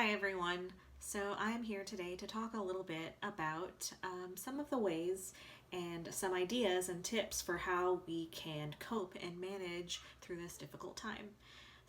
Hi everyone. So I'm here today to talk a little bit about some of the ways and some ideas and tips for how we can cope and manage through this difficult time.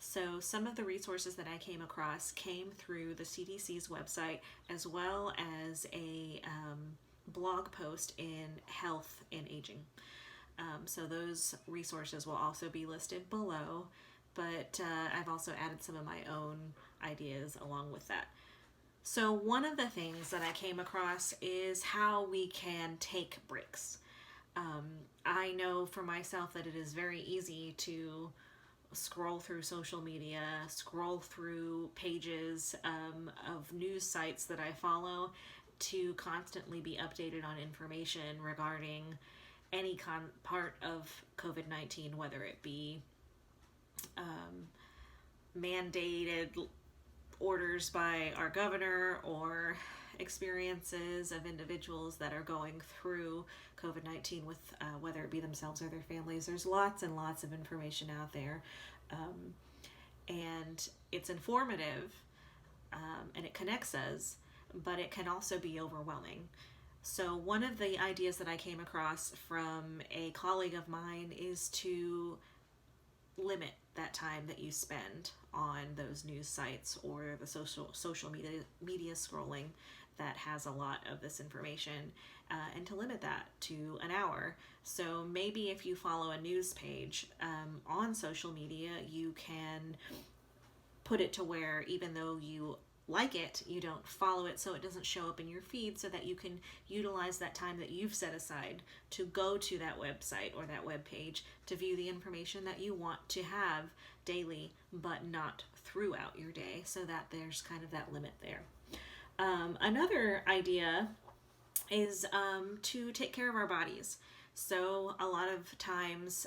So some of the resources that I came across came through the CDC's website as well as a blog post in Health and Aging. So those resources will also be listed below, but I've also added some of my own ideas along with that. So one of the things that I came across is how we can take breaks. I know for myself that it is very easy to scroll through social media, scroll through pages of news sites that I follow to constantly be updated on information regarding any part of COVID-19, whether it be mandated orders by our governor or experiences of individuals that are going through COVID-19 with whether it be themselves or their families. There's lots and lots of information out there, and it's informative, and it connects us, but it can also be overwhelming. So one of the ideas that I came across from a colleague of mine is to limit that time that you spend on those news sites or the social media scrolling that has a lot of this information, and to limit that to an hour. So maybe if you follow a news page on social media, you can put it to where even though you like it, you don't follow it so it doesn't show up in your feed, so that you can utilize that time that you've set aside to go to that website or that web page to view the information that you want to have daily, but not throughout your day, so that there's kind of that limit there. Another idea is to take care of our bodies. So a lot of times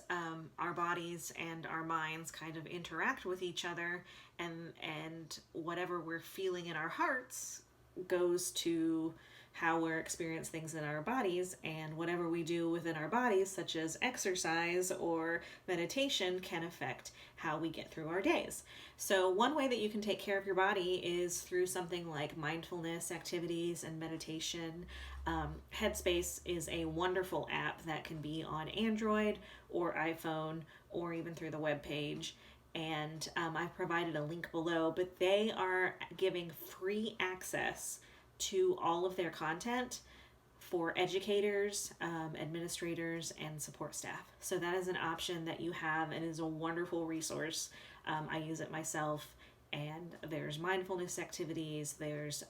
our bodies and our minds kind of interact with each other, and whatever we're feeling in our hearts goes to how we're experiencing things in our bodies, and whatever we do within our bodies, such as exercise or meditation, can affect how we get through our days. So one way that you can take care of your body is through something like mindfulness activities and meditation. Headspace is a wonderful app that can be on Android or iPhone or even through the web page. And I've provided a link below, but they are giving free access to all of their content for educators, administrators, and support staff. So that is an option that you have and is a wonderful resource. I use it myself, and there's mindfulness activities, there's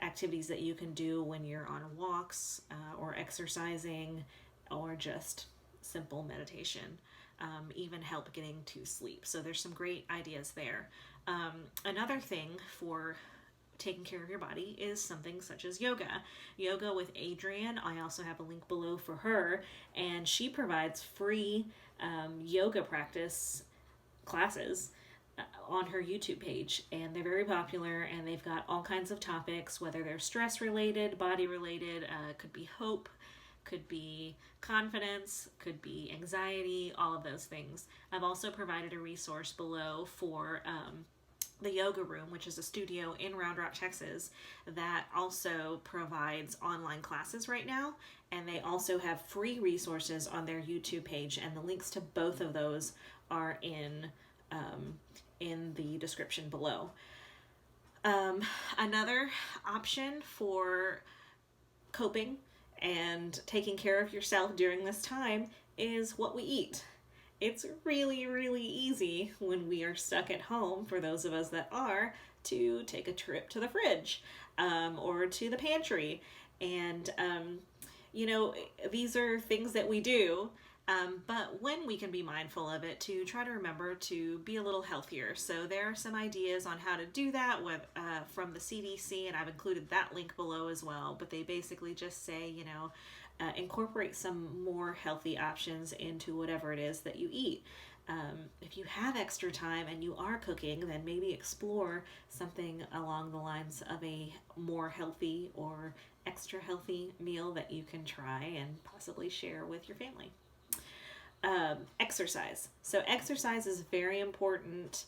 activities that you can do when you're on walks or exercising, or just simple meditation, even help getting to sleep. So there's some great ideas there. Another thing for taking care of your body is something such as yoga. Yoga with Adrienne, I also have a link below for her, and she provides free yoga practice classes on her YouTube page, and they're very popular, and they've got all kinds of topics, whether they're stress related, body related, could be hope, could be confidence, could be anxiety, all of those things. I've also provided a resource below for the Yoga Room, which is a studio in Round Rock, Texas, that also provides online classes right now, and they also have free resources on their YouTube page, and the links to both of those are in the description below. Another option for coping and taking care of yourself during this time is what we eat. It's really, really easy when we are stuck at home, for those of us that are, to take a trip to the fridge or to the pantry. And, these are things that we do, but when we can be mindful of it, to try to remember to be a little healthier. So there are some ideas on how to do that from the CDC, and I've included that link below as well. But they basically just say, incorporate some more healthy options into whatever it is that you eat. If you have extra time and you are cooking, then maybe explore something along the lines of a more healthy or extra healthy meal that you can try and possibly share with your family. Exercise. So exercise is very important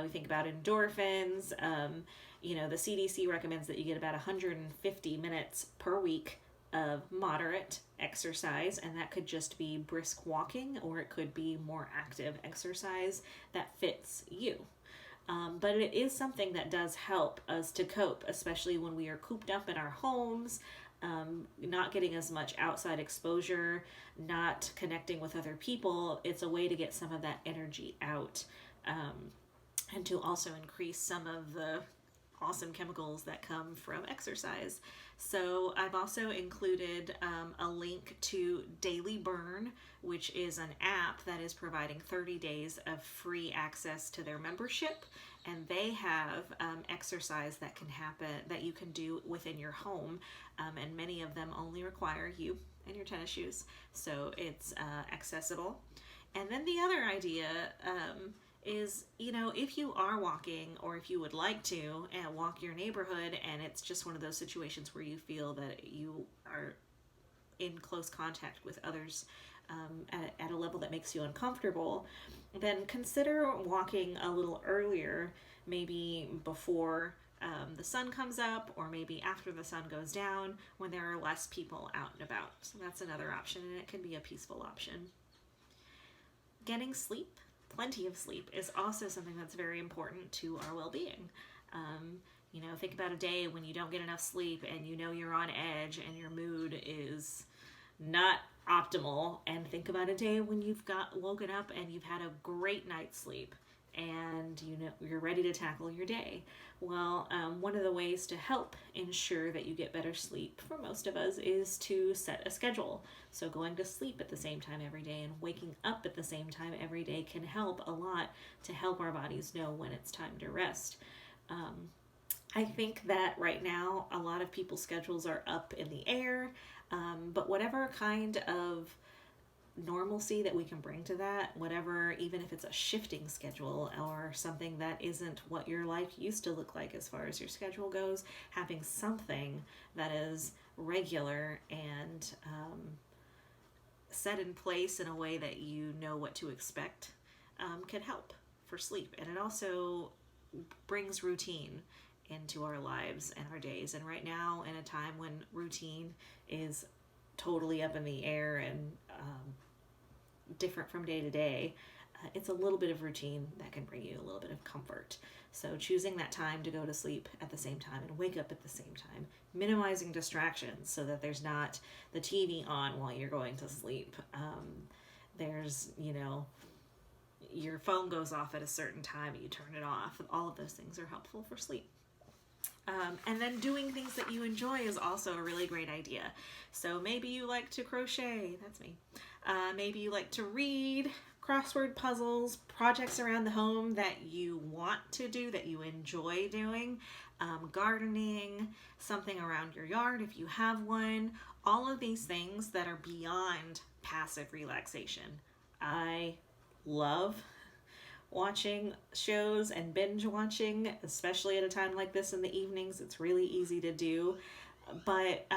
We think about endorphins. The CDC recommends that you get about 150 minutes per week of moderate exercise, and that could just be brisk walking, or it could be more active exercise that fits you. But it is something that does help us to cope, especially when we are cooped up in our homes, not getting as much outside exposure, not connecting with other people. It's a way to get some of that energy out, and to also increase some of the awesome chemicals that come from exercise. So I've also included a link to Daily Burn, which is an app that is providing 30 days of free access to their membership, and they have exercise that can happen, that you can do within your home, and many of them only require you and your tennis shoes, so it's accessible. And then the other idea is, if you are walking, or if you would like to walk your neighborhood, and it's just one of those situations where you feel that you are in close contact with others at a level that makes you uncomfortable, then consider walking a little earlier, maybe before the sun comes up, or maybe after the sun goes down, when there are less people out and about. So that's another option, and it can be a peaceful option. Getting sleep, plenty of sleep, is also something that's very important to our well-being. Think about a day when you don't get enough sleep, and you're on edge and your mood is not optimal, and think about a day when you've woken up and you've had a great night's sleep, and you're ready to tackle your day. Well, one of the ways to help ensure that you get better sleep for most of us is to set a schedule. So going to sleep at the same time every day and waking up at the same time every day can help a lot to help our bodies know when it's time to rest. I think that right now a lot of people's schedules are up in the air, but whatever kind of normalcy that we can bring to that, whatever, even if it's a shifting schedule or something that isn't what your life used to look like as far as your schedule goes, having something that is regular and set in place in a way that you know what to expect can help for sleep. And it also brings routine into our lives and our days. And right now, in a time when routine is totally up in the air and different from day to day, it's a little bit of routine that can bring you a little bit of comfort. So choosing that time to go to sleep at the same time and wake up at the same time, minimizing distractions so that there's not the TV on while you're going to sleep. There's, your phone goes off at a certain time and you turn it off. All of those things are helpful for sleep. And then doing things that you enjoy is also a really great idea. So maybe you like to crochet, that's me. Maybe you like to read, crossword puzzles, projects around the home that you want to do, that you enjoy doing, gardening, something around your yard if you have one, all of these things that are beyond passive relaxation. I love watching shows and binge watching, especially at a time like this in the evenings. It's really easy to do, but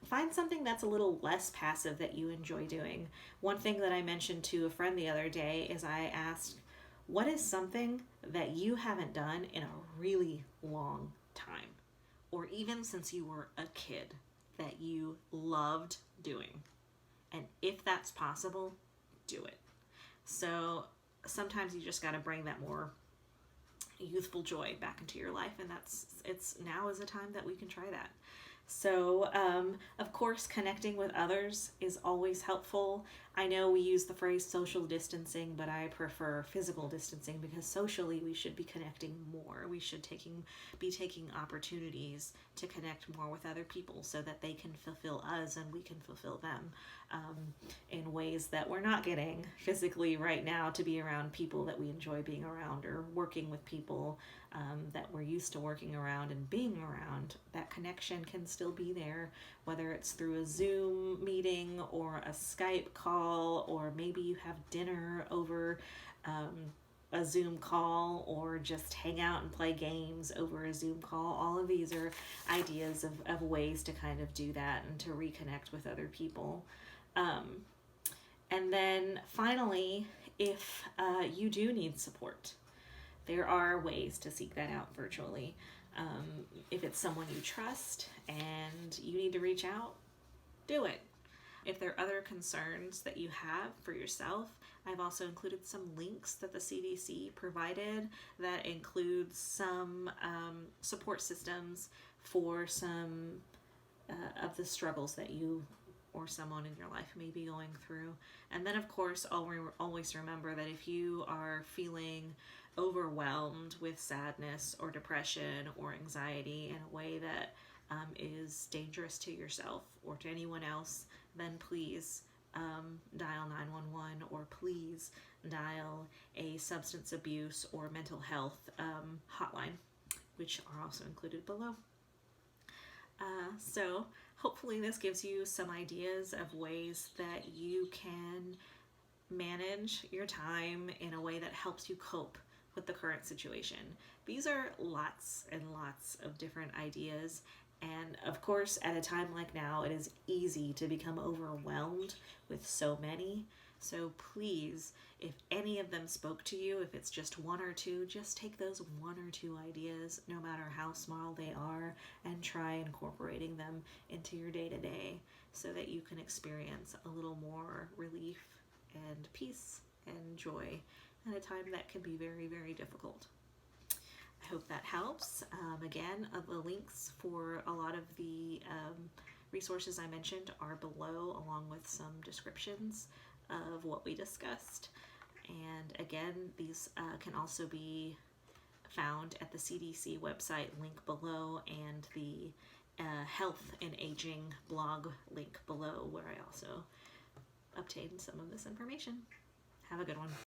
find something that's a little less passive that you enjoy doing. One thing that I mentioned to a friend the other day is I asked, what is something that you haven't done in a really long time, or even since you were a kid, that you loved doing? And if that's possible, do it. So sometimes you just got to bring that more youthful joy back into your life, and now is a time that we can try that. So, of course, connecting with others is always helpful. I know we use the phrase social distancing, but I prefer physical distancing, because socially we should be connecting more. We should be taking opportunities to connect more with other people so that they can fulfill us and we can fulfill them in ways that we're not getting physically right now, to be around people that we enjoy being around, or working with people that we're used to working around and being around. That connection can still be there, whether it's through a Zoom meeting or a Skype call, or maybe you have dinner over a Zoom call, or just hang out and play games over a Zoom call. All of these are ideas of ways to kind of do that and to reconnect with other people. And then finally, if you do need support, there are ways to seek that out virtually. If it's someone you trust and you need to reach out, do it. If there are other concerns that you have for yourself, I've also included some links that the CDC provided that includes some support systems for some of the struggles that you or someone in your life may be going through. And then, of course, always remember that if you are feeling overwhelmed with sadness or depression or anxiety in a way that is dangerous to yourself or to anyone else, then please dial 911 or please dial a substance abuse or mental health hotline, which are also included below. So hopefully this gives you some ideas of ways that you can manage your time in a way that helps you cope with the current situation. These are lots and lots of different ideas, and of course at a time like now it is easy to become overwhelmed with so many. So please, if any of them spoke to you, if it's just one or two, just take those one or two ideas, no matter how small they are, and try incorporating them into your day-to-day so that you can experience a little more relief and peace and joy at a time that can be very, very difficult. I hope that helps. Again, the links for a lot of the resources I mentioned are below, along with some descriptions of what we discussed. And again, these can also be found at the CDC website link below, and the Health and Aging blog link below, where I also obtained some of this information. Have a good one.